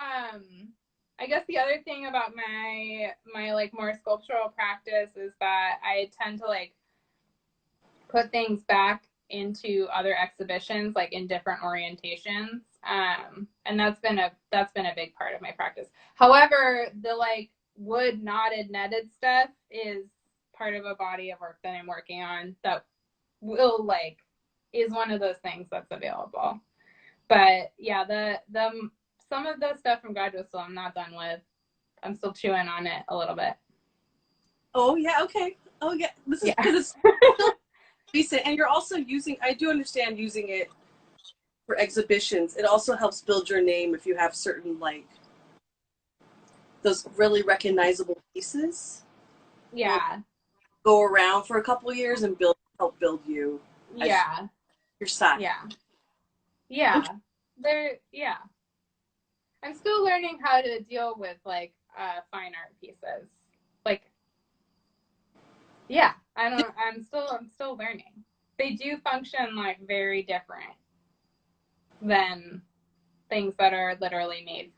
I guess the other thing about my like more sculptural practice is that I tend to like put things back into other exhibitions, like in different orientations. And that's been a big part of my practice. However, the like wood knotted netted stuff is part of a body of work that I'm working on that will like, is one of those things that's available. But yeah, the some of the stuff from graduate school I'm not done with. I'm still chewing on it a little bit. Oh yeah, okay. Oh yeah, this is because it's recent, and you're also using. I do understand using it for exhibitions. It also helps build your name if you have certain like those really recognizable pieces. Yeah. Go around for a couple of years and help build you. Yeah. Your style. Yeah. Yeah. I'm still learning how to deal with like fine art pieces. Like, yeah, I'm still learning. They do function like very different than things that are literally made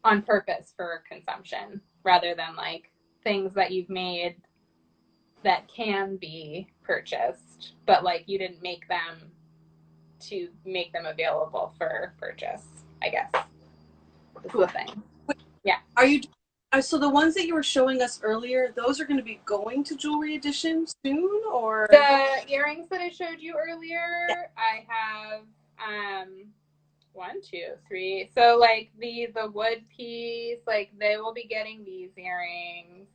on purpose for consumption, rather than like things that you've made that can be purchased, but like you didn't make them to make them available for purchase, I guess. Is the thing. Yeah. Are you? So the ones that you were showing us earlier, those are going to be going to jewelry edition soon, or the earrings that I showed you earlier? Yeah. I have 1, 2, 3. So like the wood piece, like they will be getting these earrings.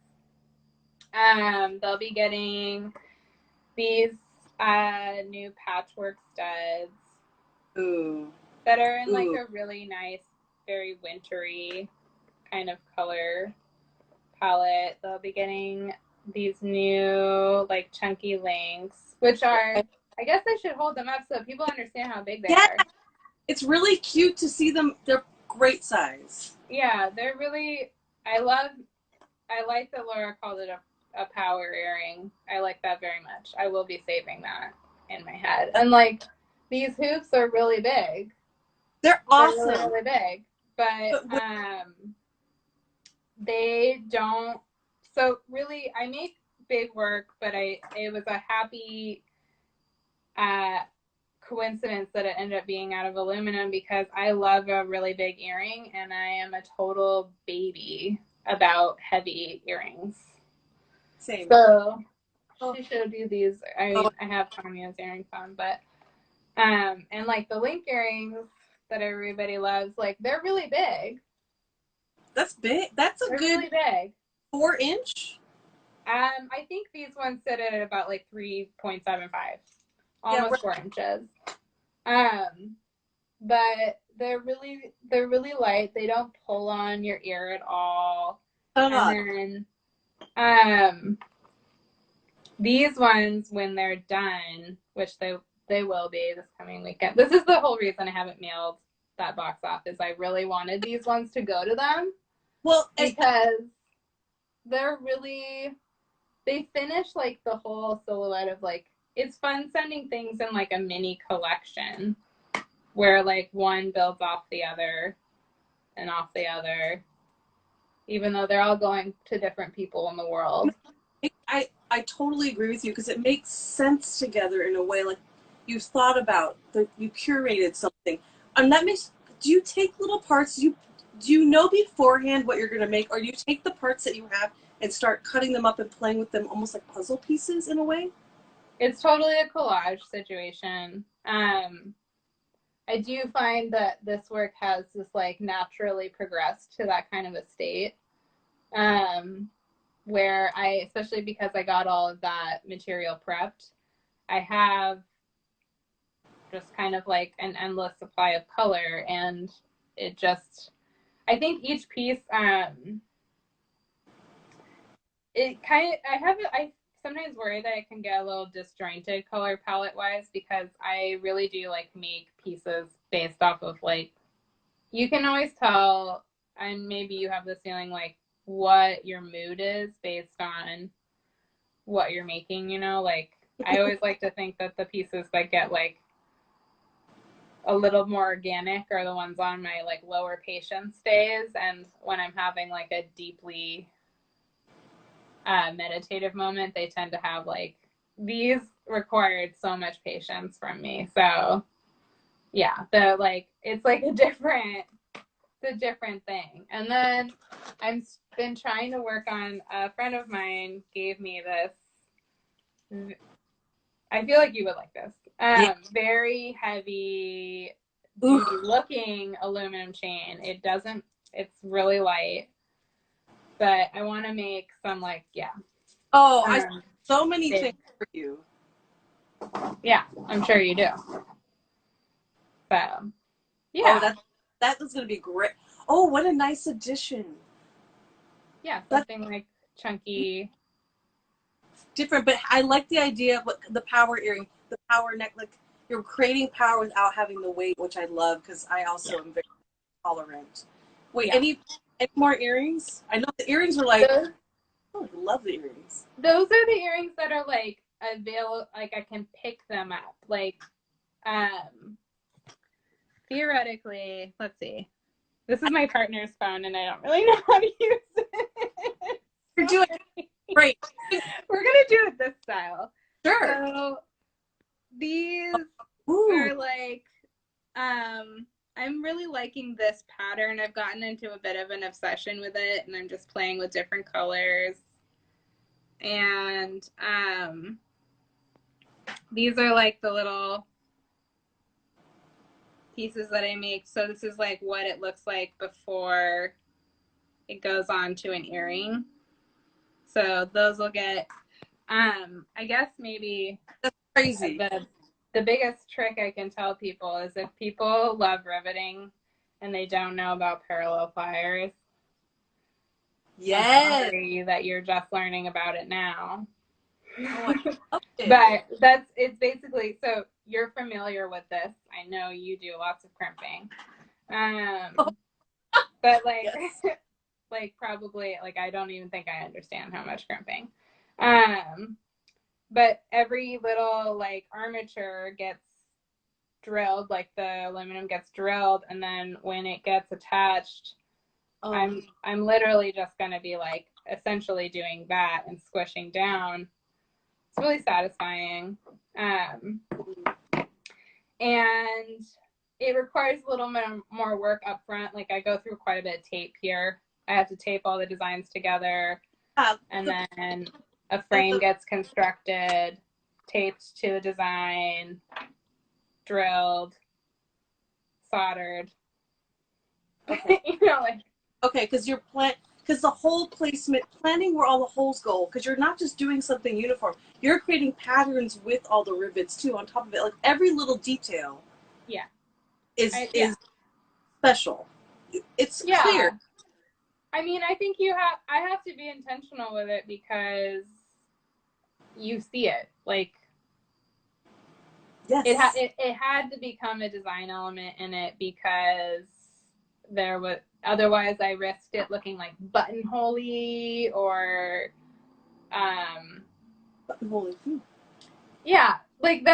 They'll be getting these new patchwork studs. Ooh. That are in like a really nice, very wintry kind of color palette. They'll be getting these new like chunky links, which are, I guess I should hold them up so people understand how big they are. It's really cute to see them. They're great size. Yeah, they're really, I like that Laura called it a power earring. I like that very much. I will be saving that in my head. And like these hoops are really big. They're awesome. They're really, really big. But they don't. So really, I make big work, but it was a happy coincidence that it ended up being out of aluminum, because I love a really big earring, and I am a total baby about heavy earrings. Same. So she showed you these. I have Tanya's earring phone, but and like the link earrings that everybody loves, like they're really big. That's big. That's they're good really big. 4-inch. I think these ones sit at about like 3.75, almost 4 inches. But they're really light. They don't pull on your ear at all. And then these ones, when they're done, which they will be this coming weekend. This is the whole reason I haven't mailed that box off, is I really wanted these ones to go to them. Well, because they're really, they finish like the whole silhouette of like, it's fun sending things in like a mini collection where like one builds off the other and off the other, even though they're all going to different people in the world. I totally agree with you, because it makes sense together in a way, like you've thought about, you curated something. And that makes, do you take little parts, do you know beforehand what you're going to make, or do you take the parts that you have and start cutting them up and playing with them almost like puzzle pieces in a way? It's totally a collage situation. I do find that this work has just like naturally progressed to that kind of a state, where I, especially because I got all of that material prepped, I have just kind of like an endless supply of color, and it just, I think each piece, it kind of, I sometimes worry that it can get a little disjointed color palette wise, because I really do like make pieces based off of like, you can always tell, and maybe you have this feeling, like what your mood is based on what you're making, you know, like I always like to think that the pieces that get like a little more organic are the ones on my like lower patience days, and when I'm having like a deeply meditative moment, they tend to have like, these required so much patience from me. So yeah, the like, it's like a different thing. And then I've been trying to work on, a friend of mine gave me this, I feel like you would like this, very heavy duty looking aluminum chain. It's really light, but I want to make some like, I see so many things for you. Yeah, I'm sure you do. So yeah. That is going to be great. Oh, what a nice addition. Yeah, something like chunky. Different, but I like the idea of the power earring, the power neck. Like you're creating power without having the weight, which I love, because I also am very tolerant. Wait, any more earrings? I know the earrings are like, I love the earrings. Those are the earrings that are like available, like I can pick them up. Like, theoretically, let's see. This is my partner's phone, and I don't really know how to use it. You're doing great. We're gonna do it this style. Sure. So these are like, I'm really liking this pattern. I've gotten into a bit of an obsession with it, and I'm just playing with different colors. And these are like the little pieces that I make. So this is like what it looks like before it goes on to an earring. So those will get, I guess maybe that's crazy. The biggest trick I can tell people is, if people love riveting and they don't know about parallel pliers, I'm sorry that you're just learning about it now. But it's basically, so you're familiar with this. I know you do lots of crimping. But like, like probably, like I don't even think I understand how much crimping. But every little like armature gets drilled, like the aluminum gets drilled, and then when it gets attached, I'm literally just gonna be like essentially doing that and squishing down. It's really satisfying. And it requires a little bit more work up front. Like I go through quite a bit of tape here. I have to tape all the designs together, and then a frame gets constructed, taped to the design, drilled, soldered. You know, like, because because the whole placement, planning where all the holes go, because you're not just doing something uniform, you're creating patterns with all the rivets too on top of it. Like every little detail is special. It's clear. I mean, I think I have to be intentional with it because you see it. Like, Yes. it had to become a design element in it because otherwise I risked it looking like buttonhole-y or, Buttonhole. yeah, like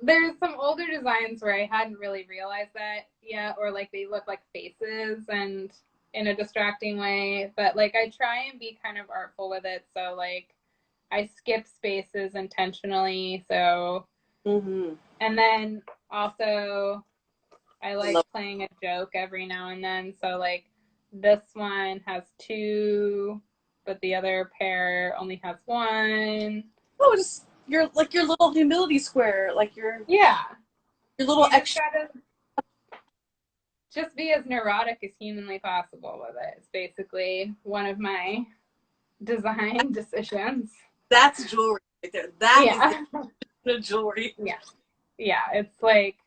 there's some older designs where I hadn't really realized that yet, or like they look like faces and in a distracting way. But like I try and be kind of artful with it. So like I skip spaces intentionally. So, and then also I like playing a joke every now and then. So like this one has 2, but the other pair only has 1. Oh, just your little humility square, like your little extra. Just be as neurotic as humanly possible with it. It's basically one of my design decisions. That's jewelry right there. That is the jewelry. Yeah. It's like,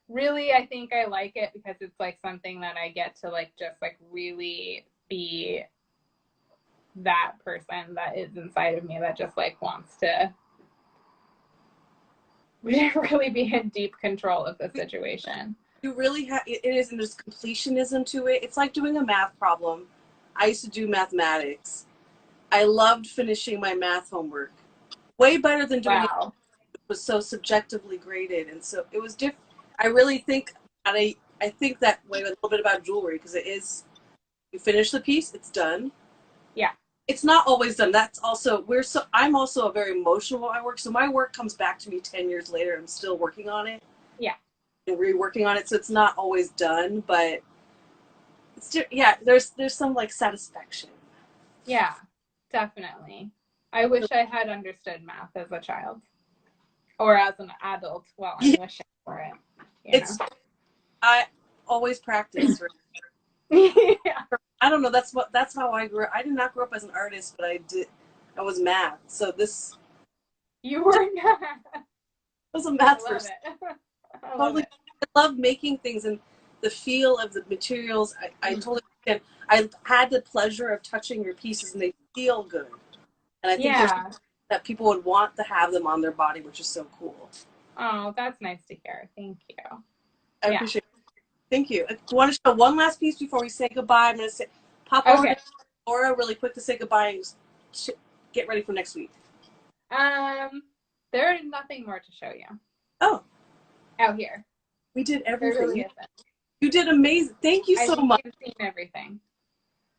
really, I think I like it because it's like something that I get to like just like really be that person that is inside of me that just like wants to really be in deep control of the situation. You really have, it is, and there's completionism to it. It's like doing a math problem. I used to do mathematics. I loved finishing my math homework. Way better than doing it. It was so subjectively graded, and so it was different. I really think, and I think that way a little bit about jewelry, because it is, you finish the piece, it's done. Yeah. It's not always done. That's also, I'm also a very emotional when I work, so my work comes back to me 10 years later. I'm still working on it. Yeah. And reworking on it, so it's not always done, but it's, yeah, there's some like satisfaction. Yeah, definitely. I wish I had understood math as a child or as an adult while I'm wishing for it. It's know? I always practice. Yeah. I don't know. That's how I grew up. I did not grow up as an artist, but I was math. So this. You were math. I was a math person. I love making things and the feel of the materials. I totally understand. I had the pleasure of touching your pieces and they feel good. And I think that people would want to have them on their body, which is so cool. Oh, that's nice to hear. Thank you. I appreciate it. Thank you. I want to show one last piece before we say goodbye. I'm going to pop over to Laura really quick to say goodbye and get ready for next week. There is nothing more to show you. Oh. Out here. We did everything. There really isn't. You did amazing. Thank you so much. You've seen everything.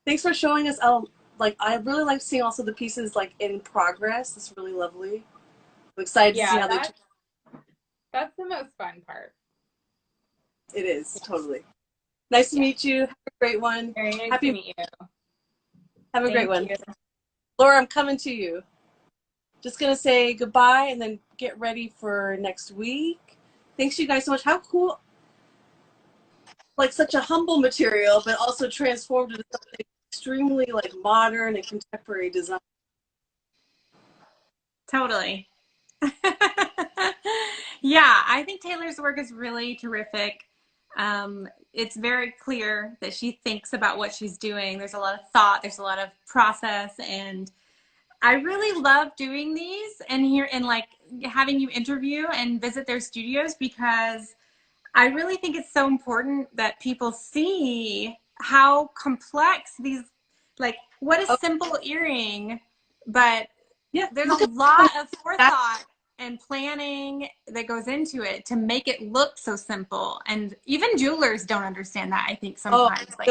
Thanks for showing us. I really like seeing also the pieces like in progress. It's really lovely. I'm excited to see how that's the most fun part. It is, totally. Nice to meet you. Have a great one. Very nice to meet you. Have a great one. Laura, I'm coming to you. Just going to say goodbye and then get ready for next week. Thanks you guys so much. How cool. Like such a humble material, but also transformed into something extremely like modern and contemporary design. Totally. Yeah, I think Taylor's work is really terrific. It's very clear that she thinks about what she's doing. There's a lot of thought, there's a lot of process, and I really love doing these and like having you interview and visit their studios, because I really think it's so important that people see how complex these, like what a simple earring, but there's a lot of forethought and planning that goes into it to make it look so simple. And even jewelers don't understand that, I think, sometimes. Like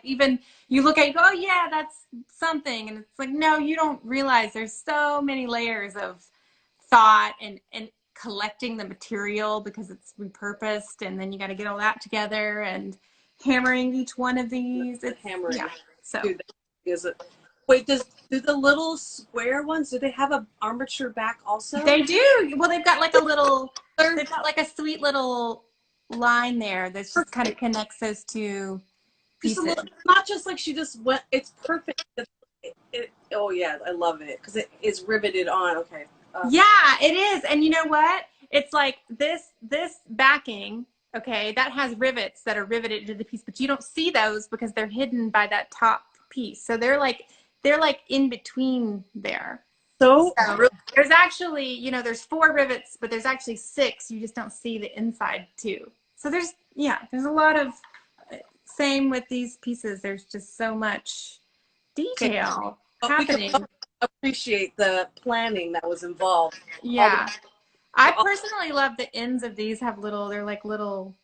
even you look at it, you go, oh yeah, that's something, and it's like, no, you don't realize there's so many layers of thought and collecting the material because it's repurposed, and then you got to get all that together and hammering each one of these. It's hammering. Yeah, so wait, do the little square ones, do they have a armature back also? They do. Well, they've got like a little, they've got like a sweet little line there that just kind of connects those two pieces. Not just like she just went, it's perfect. Oh yeah, I love it because it is riveted on. Okay. Yeah, it is. And you know what? It's like this backing Okay, that has rivets that are riveted into the piece, but you don't see those because they're hidden by that top piece. So they're like in between there. So So there's actually, there's 4 rivets, but there's actually 6. You just don't see the inside too. So there's a lot of, same with these pieces. There's just so much detail happening. Appreciate the planning that was involved. Yeah. I personally love the ends of these have they're like little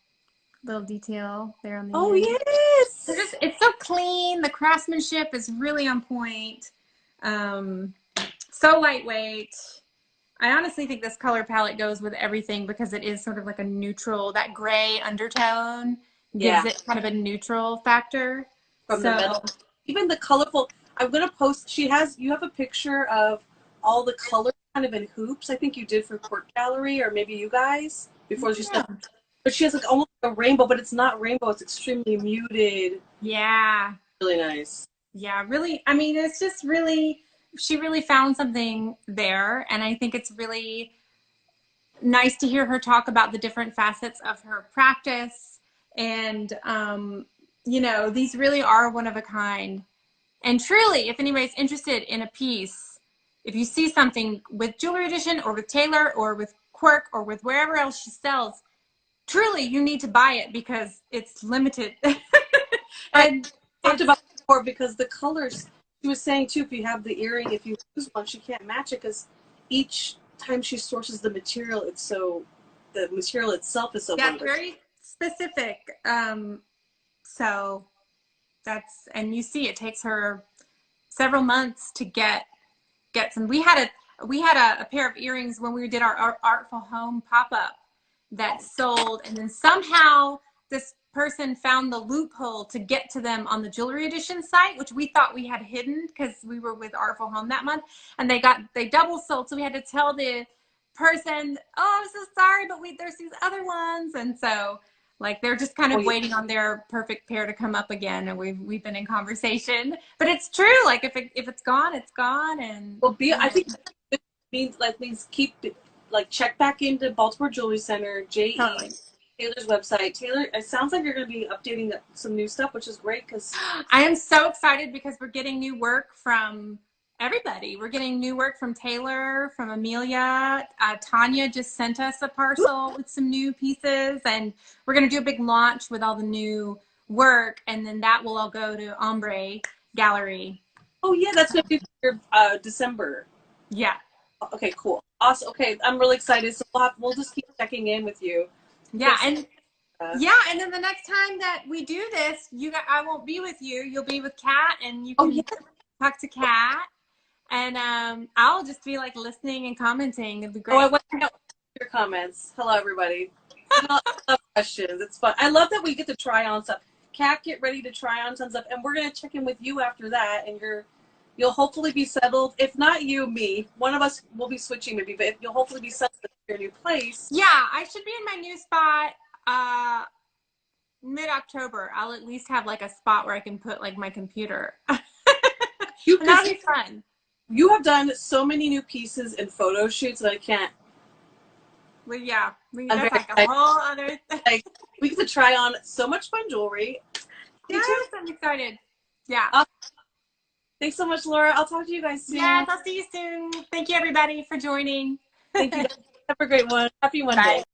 detail there on the Oh, end. yes. It's so clean. The craftsmanship is really on point. So lightweight. I honestly think this color palette goes with everything because it is sort of like a neutral, that gray undertone gives it kind of a neutral factor. From the metal. Even the colorful, I'm going to post, you have a picture of all the colors kind of in hoops. I think you did for Court Gallery, or maybe you guys, before she said, but she has like almost a rainbow, but it's not rainbow. It's extremely muted. Yeah. Really nice. Yeah, really. I mean, it's just really, she really found something there. And I think it's really nice to hear her talk about the different facets of her practice. And, these really are one of a kind. And truly, if anybody's interested in a piece, if you see something with Jewelry Edition or with Taylor or with Quirk or with wherever else she sells, truly you need to buy it because it's limited. And talked about it before because the colors, she was saying too, if you have the earring, if you lose one, she can't match it because each time she sources the material, the material itself is so wonderful. Very specific. So that's, and you see it takes her several months to get some. We had a pair of earrings when we did our Artful Home pop-up that sold, and then somehow this person found the loophole to get to them on the Jewelry Edition site, which we thought we had hidden because we were with Artful Home that month, and they double sold, so we had to tell the person, oh, I'm so sorry, but there's these other ones. And so like they're just kind of waiting on their perfect pair to come up again, and we've been in conversation. But it's true, like if it's gone, it's gone. And I think it means keep check back into Baltimore Jewelry Center, JE, totally. Taylor's website. Taylor, it sounds like you're going to be updating some new stuff, which is great because I am so excited because we're getting new work from everybody. We're getting new work from Taylor, from Amelia. Tanya just sent us a parcel with some new pieces, and we're going to do a big launch with all the new work, and then that will all go to Ombre Gallery. Oh yeah, that's going to be for December. Yeah. Okay, cool. Awesome. Okay, I'm really excited. So we'll just keep checking in with you. Yeah, and then the next time that we do this, I won't be with you. You'll be with Kat, and you can talk to Kat. And I'll just be like listening and commenting. It'd be great. Oh, I want to know your comments. Hello, everybody. I love questions. It's fun. I love that we get to try on stuff. Kat, get ready to try on some stuff, and we're gonna check in with you after that. And you'll hopefully be settled. If not you, me, one of us will be switching maybe, but you'll hopefully be settled in your new place. Yeah, I should be in my new spot mid-October. I'll at least have like a spot where I can put like my computer. That'll be fun. You have done so many new pieces and photo shoots that I can't. Well, yeah, that's like a whole other thing. We get to try on so much fun jewelry. Yes, I'm excited. Yeah. Thanks so much, Laura. I'll talk to you guys soon. Yes, I'll see you soon. Thank you, everybody, for joining. Thank you. Have a great one. Happy Monday. Bye.